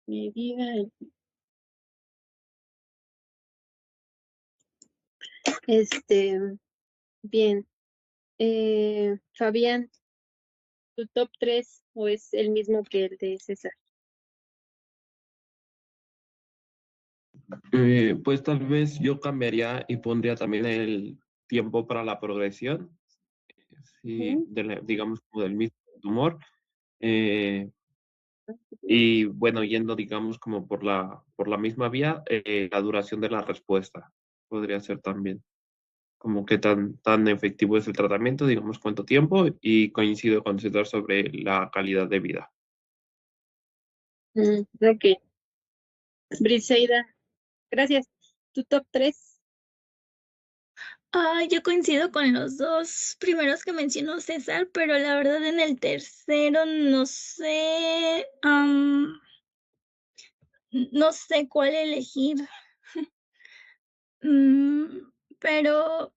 medida. Bien. Fabián, ¿tu top 3 o es el mismo que el de César? Pues tal vez yo cambiaría y pondría también el tiempo para la progresión, sí, digamos como del mismo tumor. Y bueno, yendo digamos como por la misma vía, la duración de la respuesta podría ser también. Como qué tan efectivo es el tratamiento, digamos cuánto tiempo, y coincido con César sobre la calidad de vida. Ok. Briseida, gracias. ¿Tu top 3? Yo coincido con los dos primeros que mencionó César, pero la verdad en el tercero no sé, no sé cuál elegir. Pero,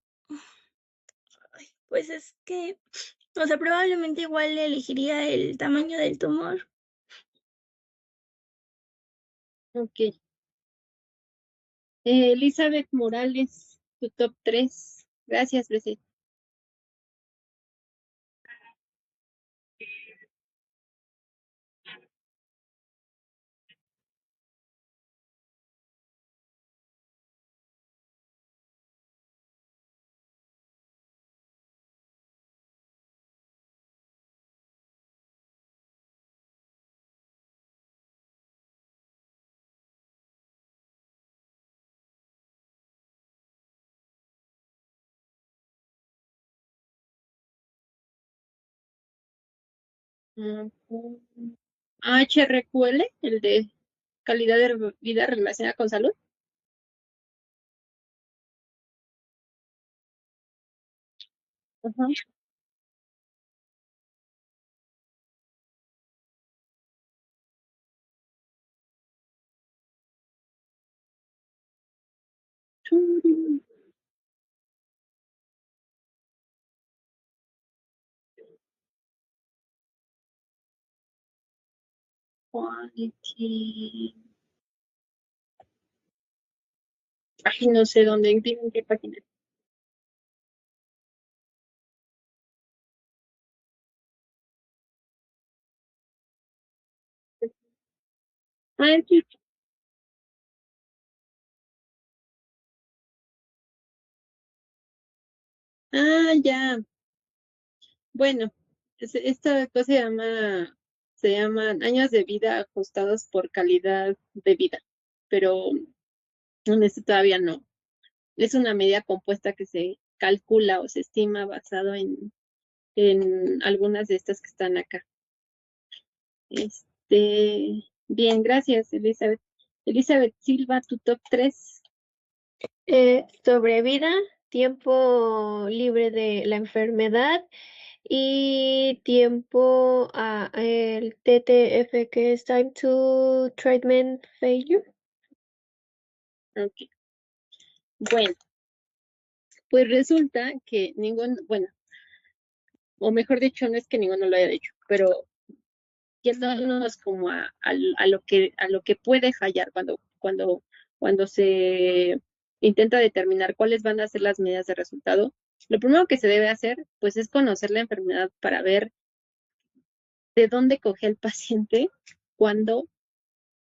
pues es que, o sea, probablemente igual elegiría el tamaño del tumor. Ok. Elizabeth Morales, tu top 3. Gracias, Briseida. HRQL, el de calidad de vida relacionada con salud. Ajá. Quality. Ay, no sé dónde, en qué página. Sí. Ya. Bueno, esta cosa se llaman años de vida ajustados por calidad de vida, pero en este todavía no. Es una medida compuesta que se calcula o se estima basado en algunas de estas que están acá. Bien, gracias, Elizabeth. Elizabeth Silva, tu top 3. Sobre vida, tiempo libre de la enfermedad y tiempo el TTF, que es Time to Treatment Failure. Ok. Bueno, pues resulta que bueno, o mejor dicho, no es que ninguno lo haya dicho, pero yéndonos como a lo que puede fallar cuando se intenta determinar cuáles van a ser las medidas de resultado, lo primero que se debe hacer, pues, es conocer la enfermedad para ver de dónde coge el paciente cuando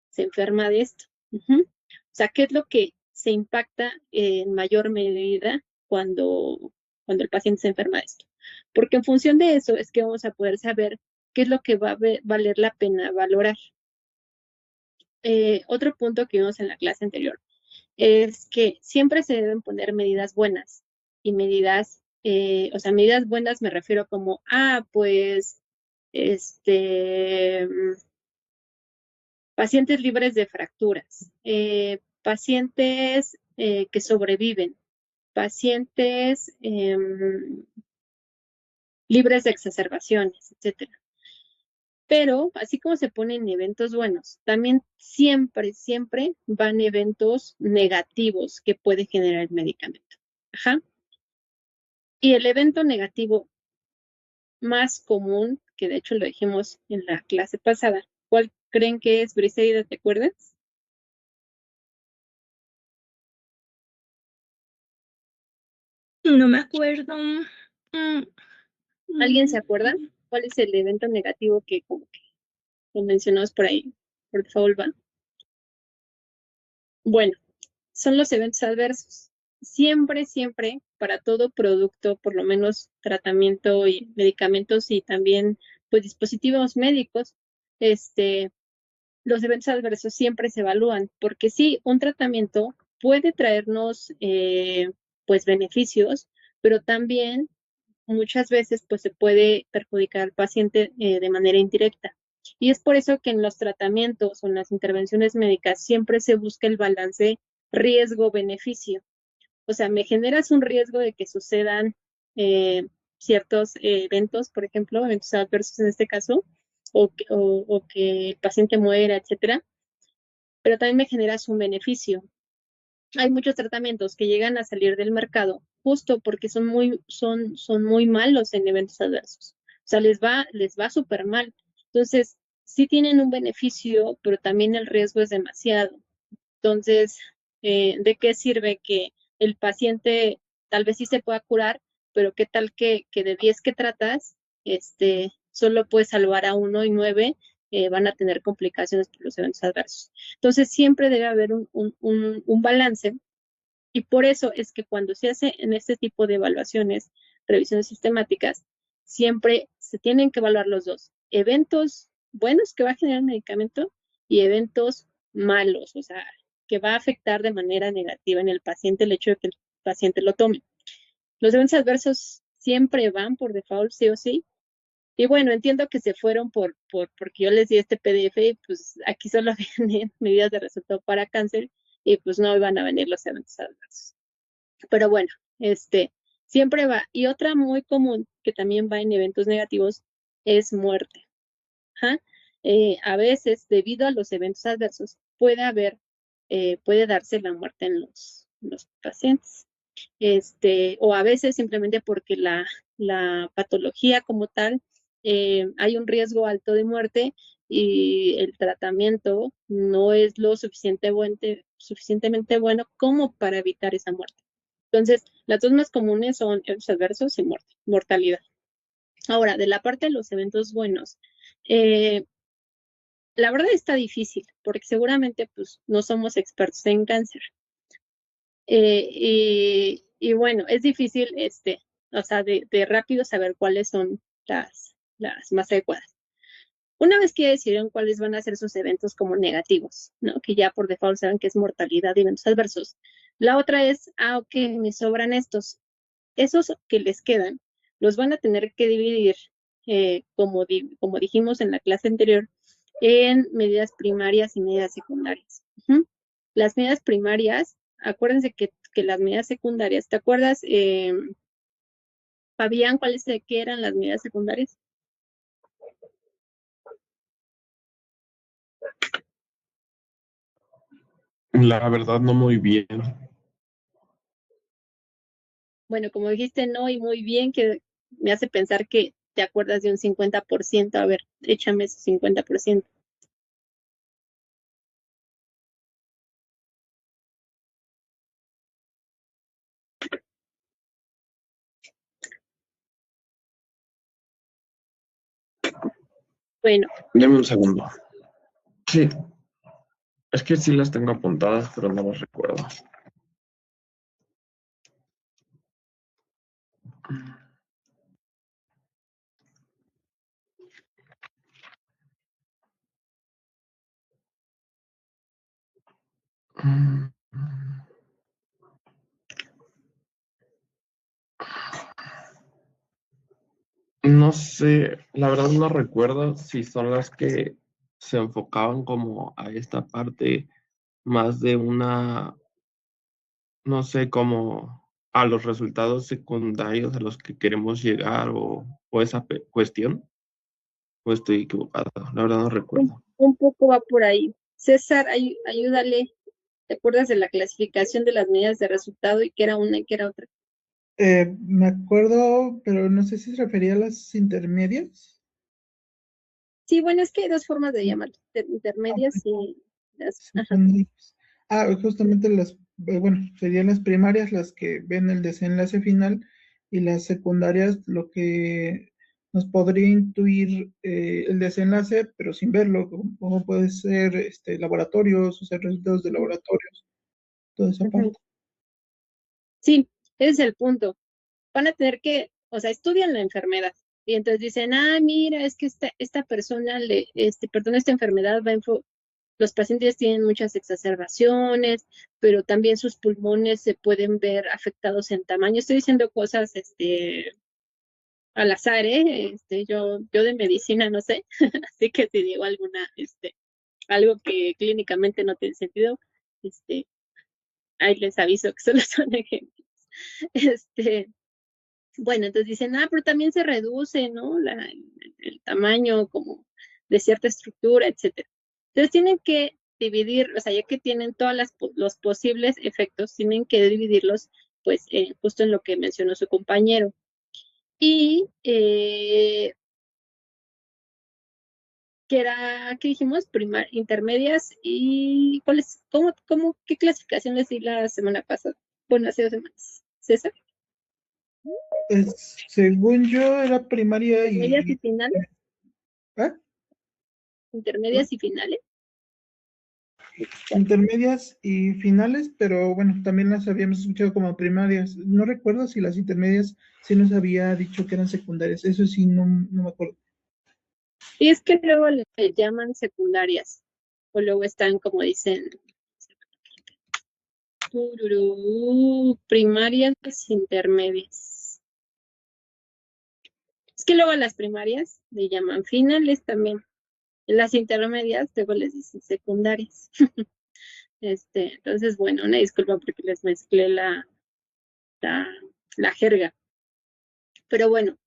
se enferma de esto. O sea, ¿qué es lo que se impacta en mayor medida cuando el paciente se enferma de esto? Porque en función de eso es que vamos a poder saber qué es lo que va a valer la pena valorar. Otro punto que vimos en la clase anterior es que siempre se deben poner medidas buenas y o sea, medidas buenas me refiero como, pues, pacientes libres de fracturas, pacientes que sobreviven, pacientes libres de exacerbaciones, etcétera. Pero así como se ponen eventos buenos, también siempre van eventos negativos que puede generar el medicamento. Ajá. Y el evento negativo más común, que de hecho lo dijimos en la clase pasada, ¿Cuál creen que es, Briseida? ¿Te acuerdas? No me acuerdo. ¿Alguien se acuerda? ¿Cuál es el evento negativo que como que lo mencionamos por ahí? Por favor, va. Bueno, son los eventos adversos. Siempre, siempre, para todo producto, por lo menos tratamiento y medicamentos y también pues dispositivos médicos, los eventos adversos siempre se evalúan, porque sí, un tratamiento puede traernos pues beneficios, pero también muchas veces pues se puede perjudicar al paciente de manera indirecta. Y es por eso que en los tratamientos o en las intervenciones médicas siempre se busca el balance riesgo-beneficio. O sea, me generas un riesgo de que sucedan ciertos eventos, por ejemplo, eventos adversos en este caso, o que el paciente muera, etcétera, pero también me generas un beneficio. Hay muchos tratamientos que llegan a salir del mercado justo porque son muy malos en eventos adversos. O sea, les va súper mal. Entonces, sí tienen un beneficio, pero también el riesgo es demasiado. Entonces, ¿de qué sirve que el paciente tal vez sí se pueda curar, pero qué tal que de 10 que tratas, solo puedes salvar a 1 y 9 van a tener complicaciones por los eventos adversos? Entonces, siempre debe haber un balance y por eso es que cuando se hace en este tipo de evaluaciones, revisiones sistemáticas, siempre se tienen que evaluar los dos. Eventos buenos que va a generar el medicamento y eventos malos, o sea, que va a afectar de manera negativa en el paciente el hecho de que el paciente lo tome. Los eventos adversos siempre van por default, sí o sí. Y bueno, entiendo que se fueron porque yo les di este PDF y pues aquí solo vienen medidas de resultado para cáncer y pues no van a venir los eventos adversos. Pero bueno, siempre va. Y otra muy común que también va en eventos negativos es muerte. Ajá. A veces, debido a los eventos adversos, puede darse la muerte en los pacientes. O a veces simplemente porque la patología como tal, hay un riesgo alto de muerte y el tratamiento no es lo suficientemente bueno como para evitar esa muerte. Entonces, las dos más comunes son eventos adversos y muerte, mortalidad. Ahora, de la parte de los eventos buenos, eh, la verdad está difícil, porque seguramente pues no somos expertos en cáncer. Y bueno, es difícil, o sea, de rápido saber cuáles son las más adecuadas. Una vez que ya decidieron cuáles van a ser sus eventos como negativos, ¿no? Que ya por default saben que es mortalidad y eventos adversos. La otra es, ok, me sobran estos. Esos que les quedan, los van a tener que dividir, como dijimos en la clase anterior, en medidas primarias y medidas secundarias. Las medidas primarias, acuérdense que las medidas secundarias, ¿te acuerdas, Fabián, qué eran las medidas secundarias? La verdad no muy bien. Bueno, como dijiste no y muy bien, que me hace pensar que te acuerdas de un 50%. A ver, échame ese 50%. Bueno, Deme un segundo. Sí, es que sí las tengo apuntadas, pero no las recuerdo. No sé, la verdad no recuerdo si son las que se enfocaban como a esta parte más de una, no sé, como a los resultados secundarios a los que queremos llegar o esa cuestión, o estoy equivocado, la verdad no recuerdo. un poco va por ahí. César, ayúdale. ¿Te acuerdas de la clasificación de las medidas de resultado y qué era una y qué era otra? Me acuerdo, pero no sé si se refería a las intermedias. Sí, bueno, es que hay dos formas de llamarlo, intermedias y las, ajá. Secundarias. Justamente bueno, serían las primarias las que ven el desenlace final y las secundarias lo que nos podría intuir el desenlace, pero sin verlo, como puede ser laboratorios, o sea, resultados de laboratorios, toda esa Ujú. parte. Sí, ese es el punto. Van a tener que, o sea, estudian la enfermedad y entonces dicen, mira, es que esta persona, perdón, esta enfermedad los pacientes tienen muchas exacerbaciones, pero también sus pulmones se pueden ver afectados en tamaño. Estoy diciendo cosas, al azar, ¿eh? Yo de medicina no sé, así que si digo algo que clínicamente no tiene sentido, este, ahí les aviso que solo son ejemplos. Este, bueno, entonces dicen, pero también se reduce, ¿no? El tamaño como de cierta estructura, etcétera. Entonces tienen que dividir, o sea, ya que tienen todos los posibles efectos, tienen que dividirlos, pues, justo en lo que mencionó su compañero. Y, ¿qué dijimos? Intermedias y, qué clasificación les di la semana pasada? Bueno, hace 2 semanas. ¿César? Según yo, era primaria Intermedias y y... finales. ¿Ah? Intermedias y finales. Intermedias y finales, pero bueno, también las habíamos escuchado como primarias. No recuerdo si las intermedias sí nos había dicho que eran secundarias, eso sí, no me acuerdo. Y es que luego le llaman secundarias, o luego están, como dicen, primarias intermedias. Es que luego a las primarias le llaman finales también. Las intermedias luego les dicen secundarias. Entonces, bueno, una disculpa porque les mezclé la, la jerga. Pero bueno,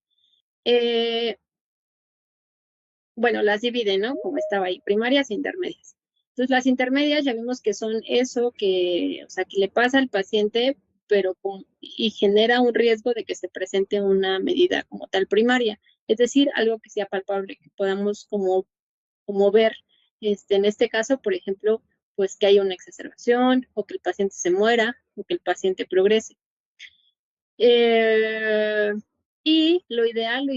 las dividen, ¿no? Como estaba ahí, primarias e intermedias. Entonces, las intermedias ya vimos que son eso que, o sea, que le pasa al paciente, pero y genera un riesgo de que se presente una medida como tal primaria. Es decir, algo que sea palpable, que podamos como ver, en este caso, por ejemplo, pues que haya una exacerbación, o que el paciente se muera, o que el paciente progrese. Y lo ideal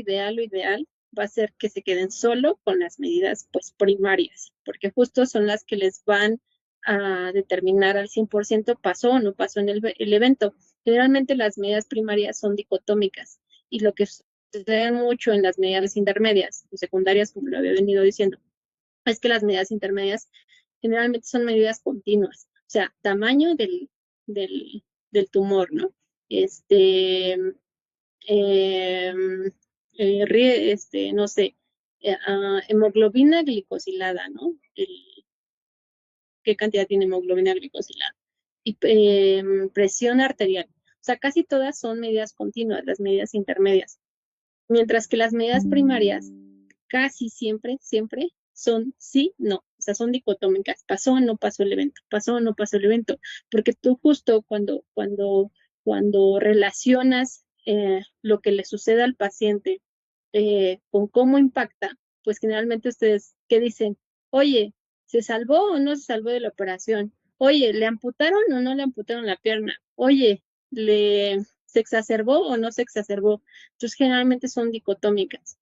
va a ser que se queden solo con las medidas pues primarias, porque justo son las que les van a determinar al 100% pasó o no pasó en el evento. Generalmente las medidas primarias son dicotómicas y lo que sucede mucho en las medidas intermedias o secundarias, como lo había venido diciendo, es que las medidas intermedias generalmente son medidas continuas, o sea, tamaño del tumor, ¿no? Este, em, no sé, hemoglobina glicosilada, ¿no? ¿Qué cantidad tiene hemoglobina glicosilada? Y presión arterial. O sea, casi todas son medidas continuas, las medidas intermedias. Mientras que las medidas primarias casi siempre son sí, no. O sea, son dicotómicas. Pasó o no pasó el evento. Pasó o no pasó el evento. Porque tú justo cuando relacionas lo que le sucede al paciente con cómo impacta, pues generalmente ustedes, ¿qué dicen? Oye, ¿se salvó o no se salvó de la operación? Oye, ¿le amputaron o no le amputaron la pierna? Oye, ¿se exacerbó o no se exacerbó? Entonces, generalmente son dicotómicas.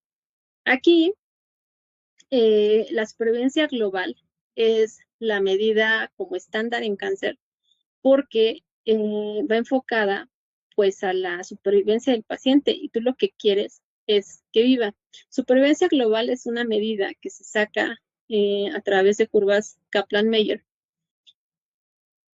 Aquí, la supervivencia global es la medida como estándar en cáncer porque va enfocada pues a la supervivencia del paciente y tú lo que quieres es que viva. Supervivencia global es una medida que se saca a través de curvas Kaplan-Meier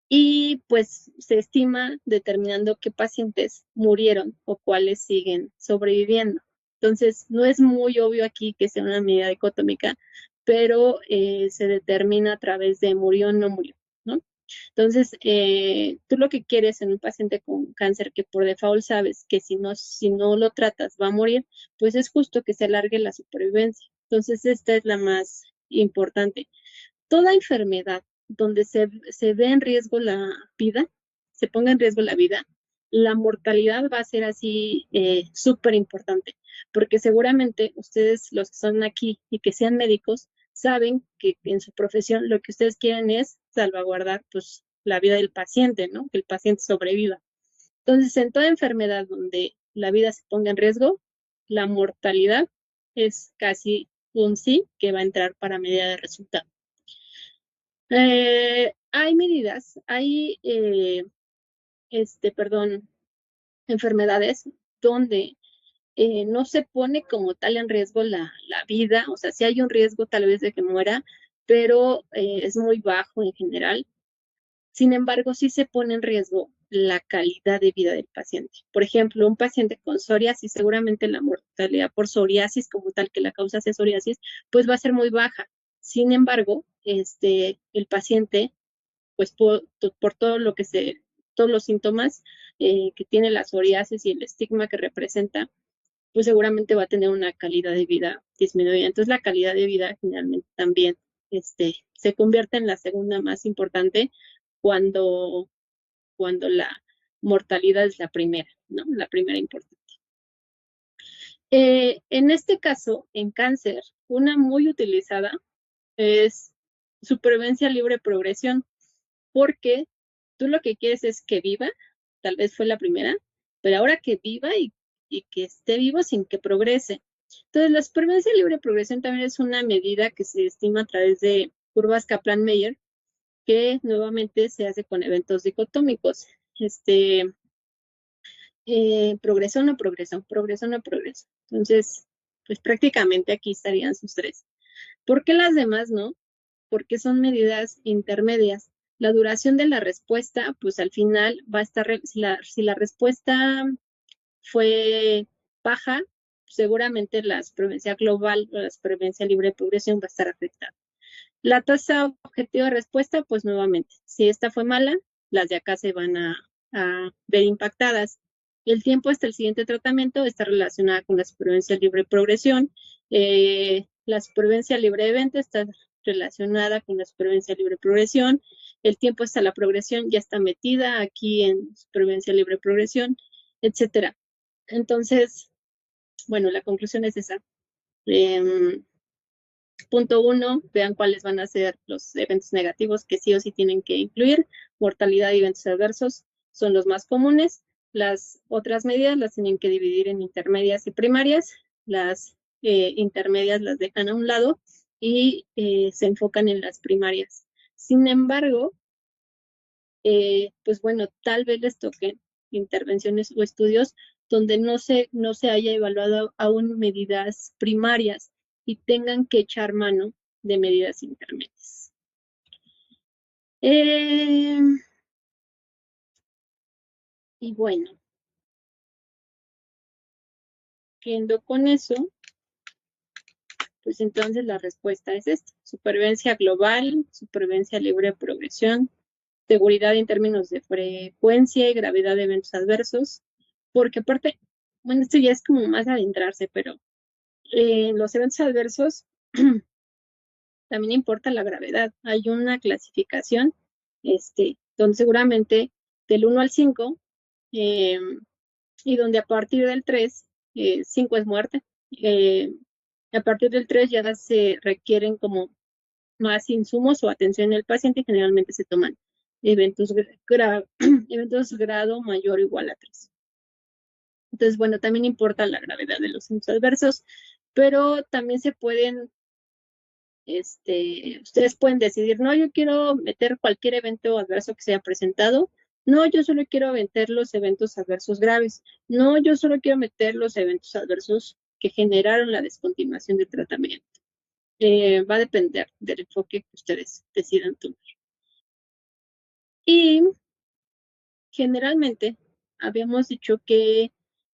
y pues se estima determinando qué pacientes murieron o cuáles siguen sobreviviendo. Entonces, no es muy obvio aquí que sea una medida dicotómica, pero se determina a través de murió o no murió, ¿no? Entonces, tú lo que quieres en un paciente con cáncer que por default sabes que si no lo tratas va a morir, pues es justo que se alargue la supervivencia. Entonces, esta es la más importante. Toda enfermedad donde se ve en riesgo la vida, se ponga en riesgo la vida, la mortalidad va a ser así súper importante, porque seguramente ustedes, los que son aquí y que sean médicos, saben que en su profesión lo que ustedes quieren es salvaguardar pues la vida del paciente, ¿no? Que el paciente sobreviva. Entonces, en toda enfermedad donde la vida se ponga en riesgo, la mortalidad es casi un sí que va a entrar para medida de resultado. Hay medidas, hay, enfermedades donde no se pone como tal en riesgo la vida, o sea, sí hay un riesgo tal vez de que muera, pero es muy bajo en general. Sin embargo, sí se pone en riesgo la calidad de vida del paciente. Por ejemplo, un paciente con psoriasis, seguramente la mortalidad por psoriasis como tal que la causa sea psoriasis, pues va a ser muy baja. Sin embargo, el paciente, pues por todo lo que todos los síntomas que tiene la psoriasis y el estigma que representa, pues seguramente va a tener una calidad de vida disminuida. Entonces, la calidad de vida generalmente también se convierte en la segunda más importante cuando, cuando la mortalidad es la primera, ¿no? La primera importante. En este caso, en cáncer, una muy utilizada es supervivencia libre progresión, porque tú lo que quieres es que viva, tal vez fue la primera, pero ahora que viva y que esté vivo sin que progrese. Entonces, la supervivencia libre progresión también es una medida que se estima a través de curvas Kaplan-Meier, que nuevamente se hace con eventos dicotómicos. Progresión o progresión, progresión o progresión. Entonces, pues prácticamente aquí estarían sus tres. ¿Por qué las demás no? Porque son medidas intermedias. La duración de la respuesta, pues al final va a estar, si la respuesta fue baja, seguramente la supervivencia global o la supervivencia libre de progresión va a estar afectada. La tasa objetiva de respuesta, pues nuevamente, si esta fue mala, las de acá se van a ver impactadas. El tiempo hasta el siguiente tratamiento está relacionada con la supervivencia libre de progresión. La supervivencia libre de evento está relacionada con la supervivencia libre de progresión. El tiempo hasta la progresión ya está metida aquí en supervivencia libre de progresión, etcétera. Entonces, bueno, la conclusión es esa. Punto 1, vean cuáles van a ser los eventos negativos que sí o sí tienen que incluir. Mortalidad y eventos adversos son los más comunes. Las otras medidas las tienen que dividir en intermedias y primarias. Las intermedias las dejan a un lado y se enfocan en las primarias. Sin embargo, pues bueno, tal vez les toquen intervenciones o estudios donde no se haya evaluado aún medidas primarias y tengan que echar mano de medidas intermedias. Y bueno, siguiendo con eso, pues entonces la respuesta es esta: supervivencia global, supervivencia libre de progresión, seguridad en términos de frecuencia y gravedad de eventos adversos, porque aparte, bueno, esto ya es como más adentrarse, pero los eventos adversos también importa la gravedad. Hay una clasificación donde seguramente del 1 al 5 y donde a partir del 3, 5 es muerte. A partir del 3 ya se requieren como más insumos o atención del paciente y generalmente se toman eventos grado mayor o igual a 3. Entonces, bueno, también importa la gravedad de los eventos adversos, pero también se pueden, ustedes pueden decidir, no, yo quiero meter cualquier evento adverso que se haya presentado, no, yo solo quiero meter los eventos adversos graves, no, yo solo quiero meter los eventos adversos que generaron la descontinuación del tratamiento. Va a depender del enfoque que ustedes decidan tomar. Y generalmente habíamos dicho que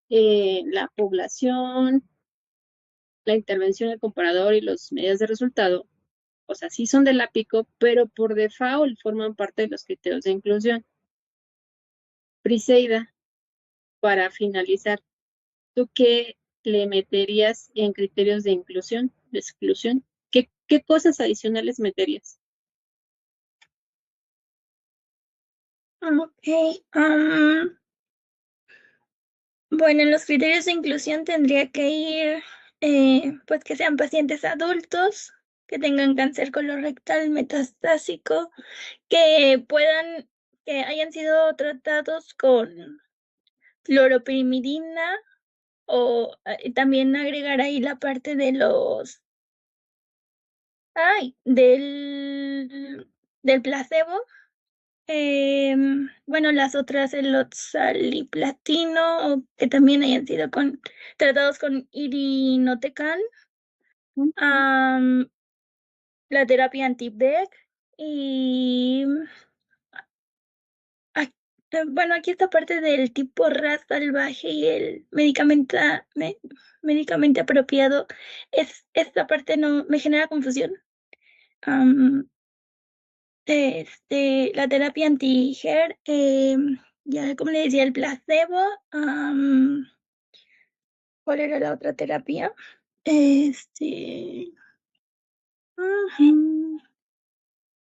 la población, la intervención del comparador y las medidas de resultado, o sea, sí son de la PICO, pero por default forman parte de los criterios de inclusión. Briseida, para finalizar, ¿tú qué le meterías en criterios de inclusión, de exclusión? ¿Qué cosas adicionales meterías? Ok. Bueno, en los criterios de inclusión tendría que ir, pues que sean pacientes adultos, que tengan cáncer colorectal metastásico, que hayan sido tratados con fluoropirimidina o también agregar ahí la parte de del placebo. Bueno, las otras, el oxaliplatino, o que también hayan sido tratados con irinotecan, la terapia anti-VEC y bueno, aquí esta parte del tipo RAS salvaje y el medicamento apropiado, esta parte no me genera confusión. La terapia anti-HER, ya como le decía, el placebo, ¿cuál era la otra terapia?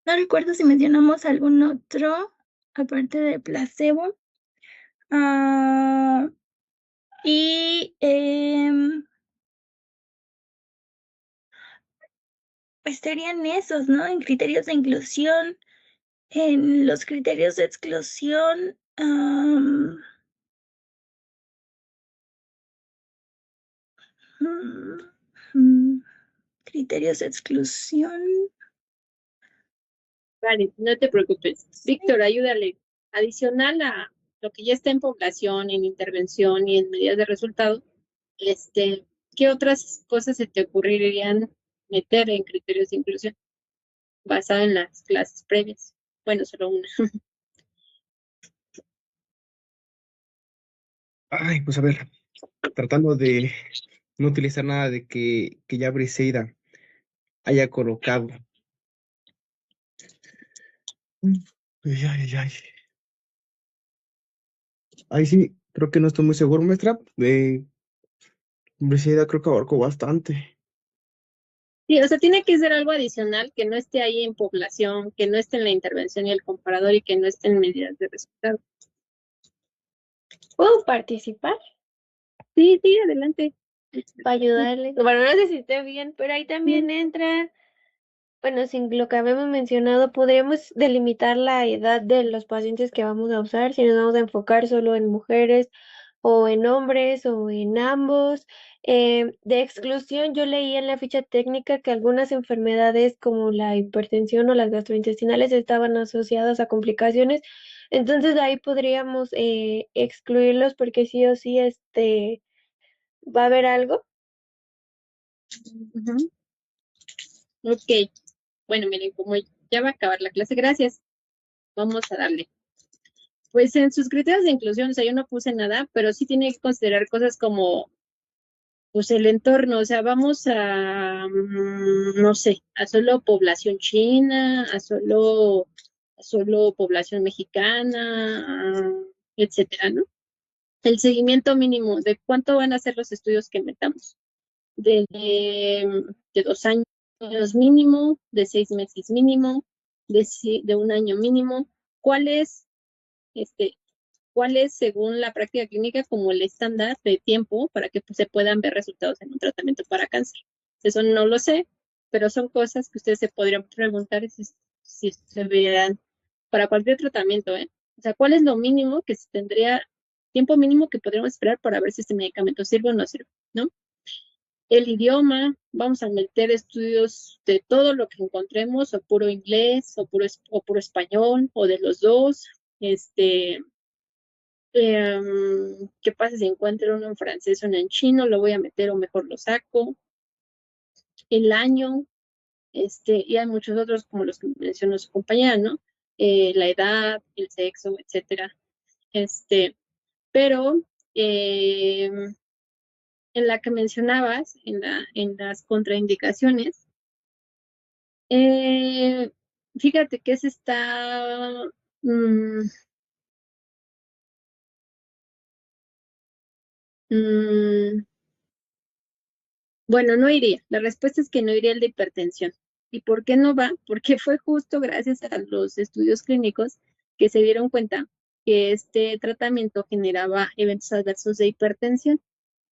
No recuerdo si mencionamos algún otro, aparte del placebo. Y pues serían esos, ¿no? En criterios de inclusión, en los criterios de exclusión, criterios de exclusión. Vale, no te preocupes. Víctor, ayúdale. Adicional a lo que ya está en población, en intervención y en medidas de resultado, ¿qué otras cosas se te ocurrirían meter en criterios de inclusión basado en las clases previas? Bueno, solo una. Ay, pues a ver, tratando de no utilizar nada de que ya Briseida haya colocado. Ay, ay, ay. Ahí sí, creo que no estoy muy seguro, maestra. Briseida creo que abarcó bastante. Sí, o sea, tiene que ser algo adicional que no esté ahí en población, que no esté en la intervención y el comparador y que no esté en medidas de resultado. ¿Puedo participar Sí, sí, adelante. para ayudarle? Bueno, no sé si esté bien, pero ahí también entra, bueno, sin lo que habíamos mencionado, podríamos delimitar la edad de los pacientes que vamos a usar, si nos vamos a enfocar solo en mujeres o en hombres o en ambos. De exclusión, yo leí en la ficha técnica que algunas enfermedades como la hipertensión o las gastrointestinales estaban asociadas a complicaciones. Entonces ahí podríamos excluirlos porque sí o sí va a haber algo. Ujú. Ok. Bueno, miren, como ya va a acabar la clase, gracias. Vamos a darle. Pues en sus criterios de inclusión, o sea, yo no puse nada, pero sí tiene que considerar cosas como, pues el entorno, o sea, vamos a, no sé, a solo población china, a solo población mexicana, etcétera, ¿no? El seguimiento mínimo de cuánto van a ser los estudios que metamos, de 2 años mínimo, de 6 meses mínimo, de un año mínimo. ¿Cuál es, este, cuál es, según la práctica clínica, como el estándar de tiempo para que pues, se puedan ver resultados en un tratamiento para cáncer? Eso no lo sé, pero son cosas que ustedes se podrían preguntar si se vieran para cualquier tratamiento, ¿eh? O sea, ¿cuál es lo mínimo que se tendría, tiempo mínimo que podríamos esperar para ver si este medicamento sirve o no sirve, ¿no? El idioma, vamos a meter estudios de todo lo que encontremos, o puro inglés, o puro español, o de los dos. ¿Qué pasa si encuentro uno en francés o uno en chino? Lo voy a meter o mejor lo saco. El año, y hay muchos otros como los que mencionó su compañera, ¿no? La edad, el sexo, etcétera. Pero en la que mencionabas, en las contraindicaciones, fíjate que ese está, mm, mm, bueno, no iría. La respuesta es que no iría el de hipertensión. ¿Y por qué no va? Porque fue justo gracias a los estudios clínicos que se dieron cuenta que este tratamiento generaba eventos adversos de hipertensión.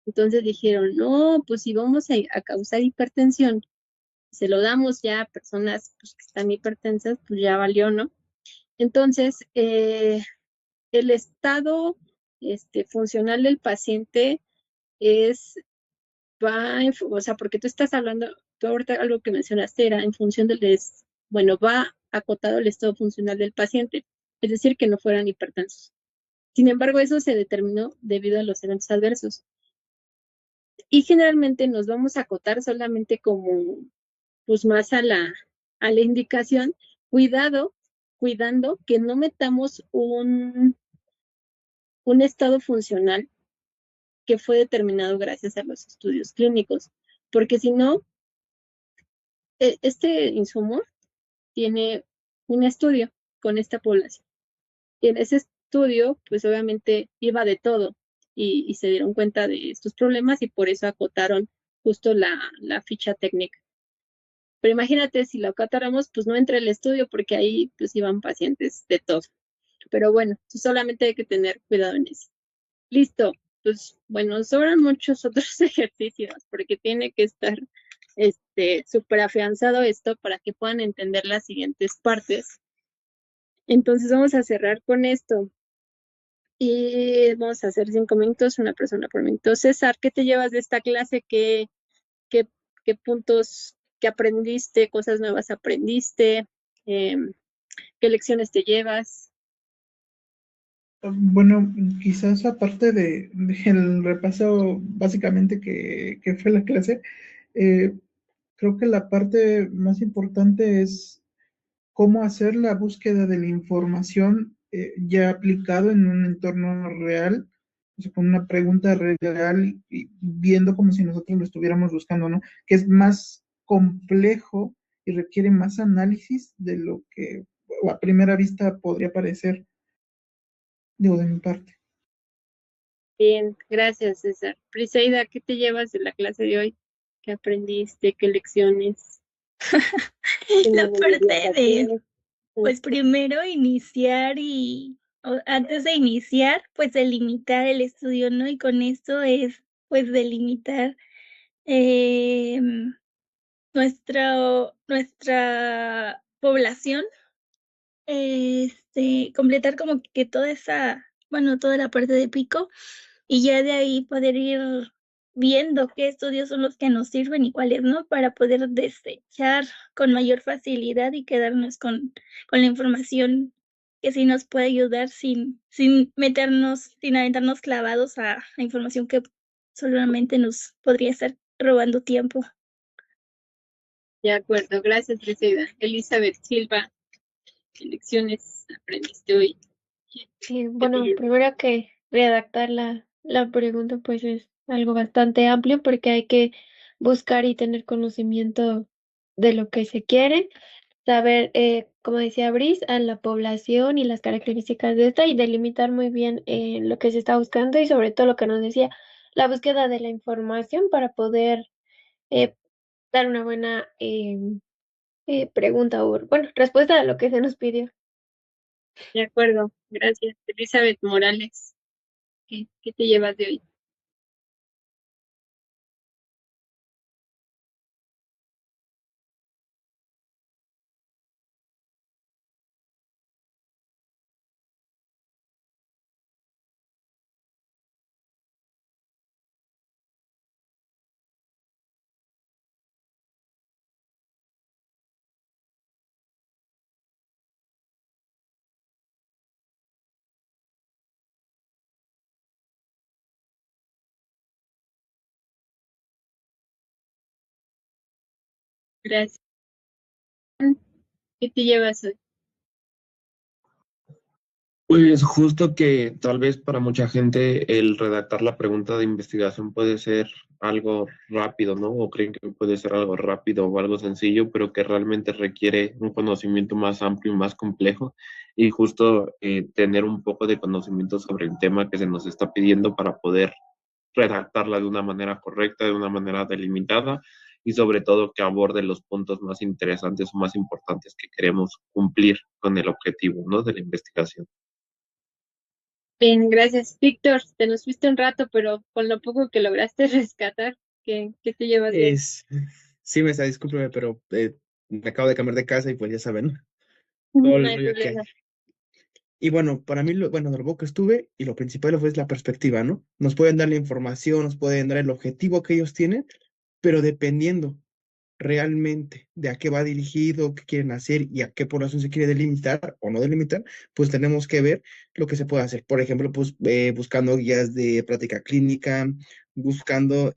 Entonces dijeron, no, pues si vamos a causar hipertensión, se lo damos ya a personas pues, que están hipertensas, pues ya valió, ¿no? Entonces, el estado funcional del paciente o sea, porque tú estás hablando, tú ahorita algo que mencionaste era en función bueno, va acotado el estado funcional del paciente, es decir, que no fueran hipertensos. Sin embargo, eso se determinó debido a los eventos adversos. Y generalmente nos vamos a acotar solamente como, pues más a la indicación, cuidando que no metamos un estado funcional que fue determinado gracias a los estudios clínicos, porque si no, este insumo tiene un estudio con esta población. Y en ese estudio, pues obviamente iba de todo y se dieron cuenta de estos problemas y por eso acotaron justo la ficha técnica. Pero imagínate, si lo acotáramos, pues no entra el estudio porque ahí pues iban pacientes de todo. Pero bueno, solamente hay que tener cuidado en eso. Listo, pues bueno, sobran muchos otros ejercicios porque tiene que estar súper afianzado esto para que puedan entender las siguientes partes. Entonces vamos a cerrar con esto y vamos a hacer 5 minutos, una persona por minuto. César, ¿qué te llevas de esta clase? ¿Qué, qué puntos que aprendiste, cosas nuevas aprendiste? ¿Qué lecciones te llevas? Bueno, quizás aparte del repaso básicamente que fue la clase, eh, creo que la parte más importante es cómo hacer la búsqueda de la información ya aplicado en un entorno real, o sea, con una pregunta real y viendo como si nosotros lo estuviéramos buscando, ¿no? Que es más complejo y requiere más análisis de lo que a primera vista podría parecer, digo, de mi parte. Bien, gracias, César. Briseida, ¿qué te llevas de la clase de hoy? ¿Qué aprendiste? ¿Qué lecciones? ¿Qué La no volverías parte a de, hacer? pues primero iniciar antes de iniciar, pues delimitar el estudio, ¿no? Y con esto es, pues delimitar nuestra población, completar como que toda esa, bueno, toda la parte de pico y ya de ahí poder ir viendo qué estudios son los que nos sirven y cuáles no, para poder desechar con mayor facilidad y quedarnos con la información que sí nos puede ayudar sin meternos, sin aventarnos clavados a la información que solamente nos podría estar robando tiempo. De acuerdo, gracias, Briseida. Elizabeth Silva, ¿qué lecciones aprendiste hoy? ¿Qué te Bueno, llevas? primero que redactar la pregunta, pues es algo bastante amplio porque hay que buscar y tener conocimiento de lo que se quiere, saber, como decía Brice, a la población y las características de esta y delimitar muy bien lo que se está buscando y sobre todo lo que nos decía, la búsqueda de la información para poder eh, dar una buena pregunta o, bueno, respuesta a lo que se nos pidió. De acuerdo, gracias. Elizabeth Morales, ¿qué te llevas de hoy? Gracias. ¿Qué te llevas hoy? Pues justo que tal vez para mucha gente el redactar la pregunta de investigación puede ser algo rápido, ¿no? O creen que puede ser algo rápido o algo sencillo, pero que realmente requiere un conocimiento más amplio y más complejo. Y justo tener un poco de conocimiento sobre el tema que se nos está pidiendo para poder redactarla de una manera correcta, de una manera delimitada y sobre todo que aborde los puntos más interesantes o más importantes que queremos cumplir con el objetivo, ¿no? De la investigación. Bien, gracias. Víctor, te nos fuiste un rato, pero con lo poco que lograste rescatar, ¿qué te llevas bien? Sí, discúlpeme, pero me acabo de cambiar de casa y pues ya saben, todo No el hay rollo que hay. problema. Y bueno, para mí, bueno, de lo poco que estuve, y lo principal fue la perspectiva, ¿no? Nos pueden dar la información, nos pueden dar el objetivo que ellos tienen, pero dependiendo realmente de a qué va dirigido, qué quieren hacer y a qué población se quiere delimitar o no delimitar, pues tenemos que ver lo que se puede hacer. Por ejemplo, pues buscando guías de práctica clínica, buscando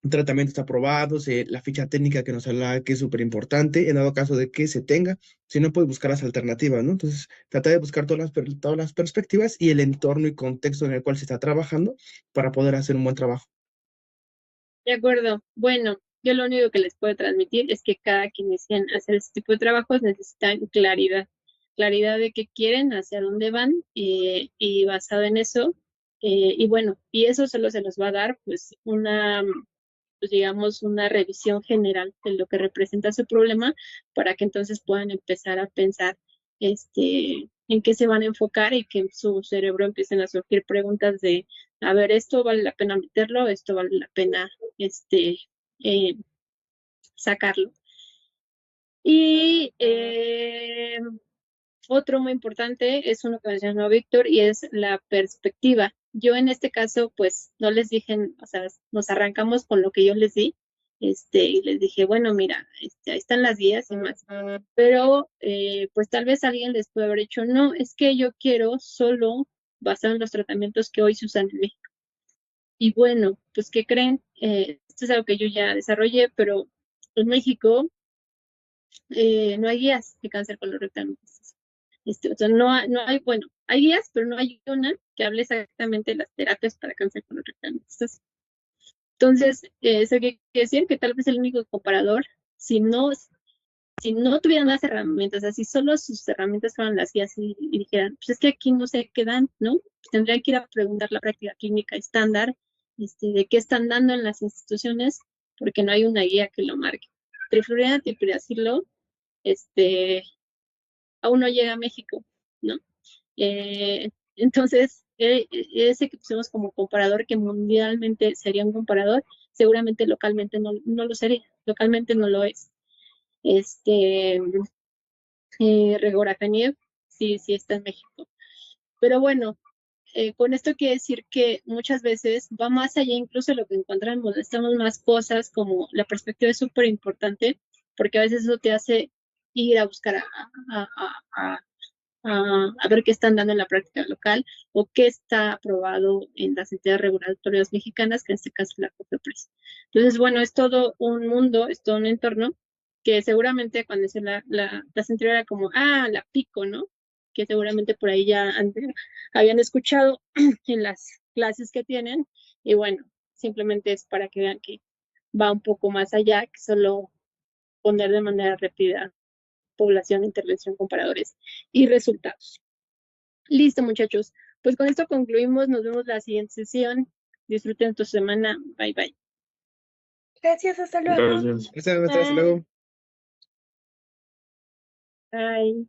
tratamientos aprobados, la ficha técnica que nos habla que es súper importante, en dado caso de que se tenga, si no, pues buscar las alternativas, ¿no? Entonces, tratar de buscar todas las perspectivas y el entorno y contexto en el cual se está trabajando para poder hacer un buen trabajo. De acuerdo. Bueno, yo lo único que les puedo transmitir es que cada que inician a hacer este tipo de trabajos necesitan claridad. Claridad de qué quieren, hacia dónde van, y basado en eso, y bueno, y eso solo se los va a dar pues pues digamos, una revisión general de lo que representa su problema para que entonces puedan empezar a pensar en qué se van a enfocar y que en su cerebro empiecen a surgir preguntas de, a ver, esto vale la pena meterlo, esto vale la pena eh, sacarlo. Y otro muy importante es uno que mencionó Víctor y es la perspectiva. Yo en este caso, pues no les dije, o sea, nos arrancamos con lo que yo les di, y les dije, bueno, mira, ahí están las guías y más. Pero, pues tal vez alguien les puede haber dicho, no, es que yo quiero solo basado en los tratamientos que hoy se usan en México. Y bueno, pues, ¿qué creen? Esto es algo que yo ya desarrollé, pero en México no hay guías de cáncer colorectal metastásico. O sea, no hay, bueno, hay guías, pero no hay una que hable exactamente de las terapias para cáncer colorectal metastásico. Entonces, eso quiere decir que tal vez el único comparador, si no, si no tuvieran las herramientas, así solo sus herramientas fueran las guías y dijeran, pues es que aquí no sé qué dan, ¿no? Tendrían que ir a preguntar la práctica clínica estándar, de qué están dando en las instituciones, porque no hay una guía que lo marque. Trifluorida, tipiracilo, este, aún no llega a México, ¿no? Entonces, ese que pusimos como comparador, que mundialmente sería un comparador, seguramente localmente no lo sería, localmente no lo es. Regorafenib sí está en México. Pero bueno, con esto quiere decir que muchas veces va más allá incluso de lo que encontramos, necesitamos más cosas, como la perspectiva es súper importante, porque a veces eso te hace ir a buscar a ver qué están dando en la práctica local o qué está aprobado en las entidades regulatorias mexicanas, que en este caso es la COFEPRIS. Entonces, bueno, es todo un mundo, es todo un entorno que seguramente cuando hice la central era como, la pico, ¿no? Que seguramente por ahí ya habían escuchado en las clases que tienen. Y bueno, simplemente es para que vean que va un poco más allá que solo poner de manera rápida población, intervención, comparadores y resultados. Listo, muchachos. Pues con esto concluimos. Nos vemos la siguiente sesión. Disfruten tu semana. Bye, bye. Gracias, hasta luego. Gracias. Hasta luego. Bye.